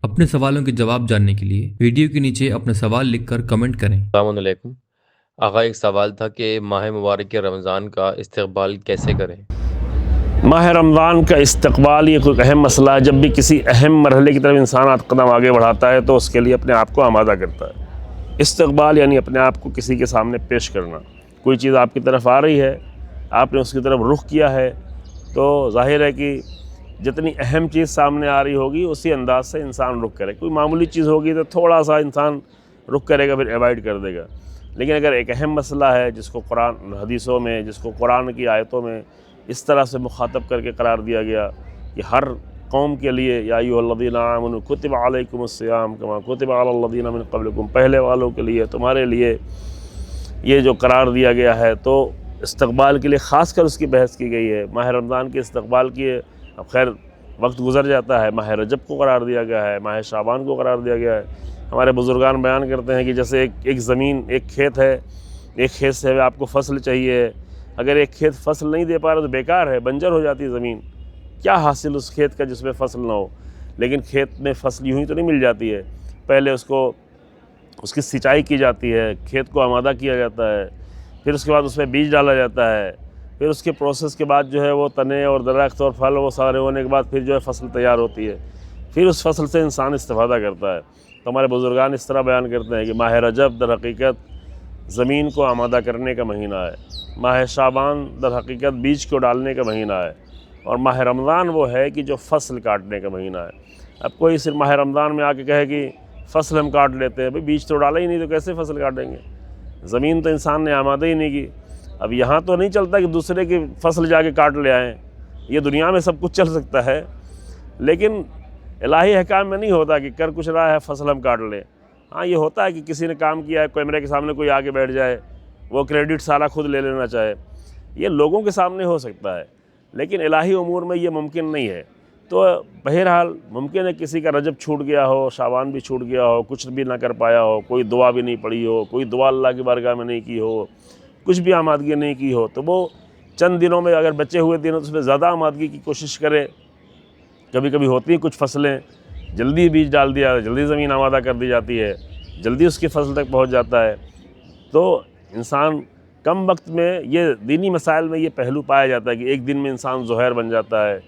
اپنے سوالوں کے جواب جاننے کے لیے ویڈیو کے نیچے اپنا سوال لکھ کر کمنٹ کریں۔ السلام علیکم آقا، ایک سوال تھا کہ ماہ مبارک رمضان کا استقبال کیسے کریں؟ ماہ رمضان کا استقبال یہ کوئی اہم مسئلہ ہے۔ جب بھی کسی اہم مرحلے کی طرف انسان قدم آگے بڑھاتا ہے تو اس کے لیے اپنے آپ کو آمادہ کرتا ہے۔ استقبال یعنی اپنے آپ کو کسی کے سامنے پیش کرنا۔ کوئی چیز آپ کی طرف آ رہی ہے، آپ نے اس کی طرف رخ کیا ہے، تو ظاہر ہے کہ جتنی اہم چیز سامنے آ رہی ہوگی اسی انداز سے انسان رخ کرے۔ کوئی معمولی چیز ہوگی تو تھوڑا سا انسان رخ کرے گا، پھر ایوائڈ کر دے گا۔ لیکن اگر ایک اہم مسئلہ ہے جس کو قرآن حدیثوں میں، جس کو قرآن کی آیتوں میں اس طرح سے مخاطب کر کے قرار دیا گیا کہ ہر قوم کے لیے یا ایھا الذین آمنوا کتب علیکم الصیام کما کتب علی الذین من قبلکم، پہلے والوں کے لیے، تمہارے لیے یہ جو قرار دیا گیا ہے، تو استقبال کے لیے خاص کر اس کی بحث کی گئی ہے۔ ماہ رمضان کے استقبال کی اب خیر وقت گزر جاتا ہے، ماہ رجب کو قرار دیا گیا ہے، ماہ شعبان کو قرار دیا گیا ہے۔ ہمارے بزرگان بیان کرتے ہیں کہ جیسے ایک زمین، ایک کھیت ہے، ایک کھیت سے آپ کو فصل چاہیے، اگر ایک کھیت فصل نہیں دے پا رہا تو بیکار ہے، بنجر ہو جاتی ہے زمین۔ کیا حاصل اس کھیت کا جس میں فصل نہ ہو؟ لیکن کھیت میں فصل یوں ہی تو نہیں مل جاتی ہے، پہلے اس کی سینچائی کی جاتی ہے، کھیت کو آمادہ کیا جاتا ہے، پھر اس کے بعد اس میں بیج ڈالا جاتا ہے، پھر اس کے پروسیس کے بعد جو ہے وہ تنے اور درخت اور پھل وہ سارے ہونے کے بعد پھر جو ہے فصل تیار ہوتی ہے، پھر اس فصل سے انسان استفادہ کرتا ہے۔ تو ہمارے بزرگان اس طرح بیان کرتے ہیں کہ ماہ رجب در حقیقت زمین کو آمادہ کرنے کا مہینہ ہے، ماہ شعبان در حقیقت بیج کو ڈالنے کا مہینہ ہے، اور ماہ رمضان وہ ہے کہ جو فصل کاٹنے کا مہینہ ہے۔ اب کوئی صرف ماہ رمضان میں آ کے کہے کہ فصل ہم کاٹ لیتے ہیں، بھئی بیج تو ڈالا ہی نہیں تو کیسے فصل کاٹیں گے؟ زمین تو انسان نے آمادہ ہی نہیں کی۔ اب یہاں تو نہیں چلتا کہ دوسرے کی فصل جا کے کاٹ لے آئیں، یہ دنیا میں سب کچھ چل سکتا ہے، لیکن الہی احکام میں نہیں ہوتا کہ کر کچھ رہا ہے فصل ہم کاٹ لیں۔ ہاں یہ ہوتا ہے کہ کسی نے کام کیا ہے، کیمرے کے سامنے کوئی آگے بیٹھ جائے، وہ کریڈٹ سارا خود لے لینا چاہے، یہ لوگوں کے سامنے ہو سکتا ہے، لیکن الہی امور میں یہ ممکن نہیں ہے۔ تو بہرحال ممکن ہے کسی کا رجب چھوٹ گیا ہو، شعبان بھی چھوٹ گیا ہو، کچھ بھی نہ کر پایا ہو، کوئی دعا بھی نہیں پڑھی ہو، کوئی دعا اللہ کی بارگاہ میں نہیں کی ہو، کچھ بھی آمادگی نہیں کی ہو، تو وہ چند دنوں میں اگر بچے ہوئے دنوں تو اس میں زیادہ آمادگی کی کوشش کرے۔ کبھی کبھی ہوتی ہیں کچھ فصلیں، جلدی بیج ڈال دیا، جلدی زمین آمادہ کر دی جاتی ہے، جلدی اس کی فصل تک پہنچ جاتا ہے، تو انسان کم وقت میں یہ دینی مسائل میں یہ پہلو پایا جاتا ہے کہ ایک دن میں انسان ظہیر بن جاتا ہے،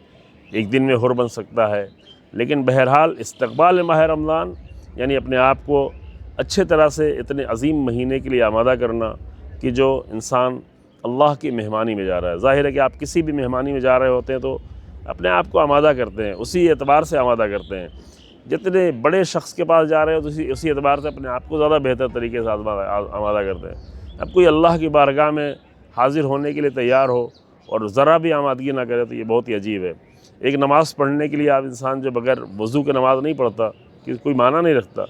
ایک دن میں حر بن سکتا ہے۔ لیکن بہرحال استقبال ماہ رمضان یعنی اپنے آپ کو اچھے طرح سے اتنے عظیم مہینے کے لیے آمادہ کرنا کہ جو انسان اللہ کی مہمانی میں جا رہا ہے۔ ظاہر ہے کہ آپ کسی بھی مہمانی میں جا رہے ہوتے ہیں تو اپنے آپ کو آمادہ کرتے ہیں، اسی اعتبار سے آمادہ کرتے ہیں۔ جتنے بڑے شخص کے پاس جا رہے ہو تو اسی اعتبار سے اپنے آپ کو زیادہ بہتر طریقے سے آمادہ کرتے ہیں۔ اب کوئی اللہ کی بارگاہ میں حاضر ہونے کے لیے تیار ہو اور ذرا بھی آمادگی نہ کرے تو یہ بہت ہی عجیب ہے۔ ایک نماز پڑھنے کے لیے آپ انسان جو بغیر وضو کے نماز نہیں پڑھتا کہ کوئی معنی نہیں رکھتا۔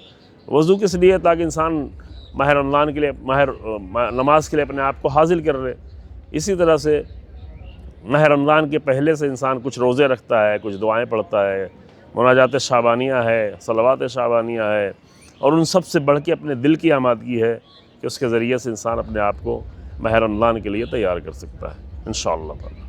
وضو کس لیے؟ تاکہ انسان ماہ رمضان کے لیے نماز کے لیے اپنے آپ کو حاضر کر رہے۔ اسی طرح سے ماہ رمضان کے پہلے سے انسان کچھ روزے رکھتا ہے، کچھ دعائیں پڑھتا ہے، مناجات شعبانیہ ہے، صلوات شعبانیہ ہے، اور ان سب سے بڑھ کے اپنے دل کی آمادگی ہے کہ اس کے ذریعے سے انسان اپنے آپ کو ماہ رمضان کے لیے تیار کر سکتا ہے انشاءاللہ تعالی۔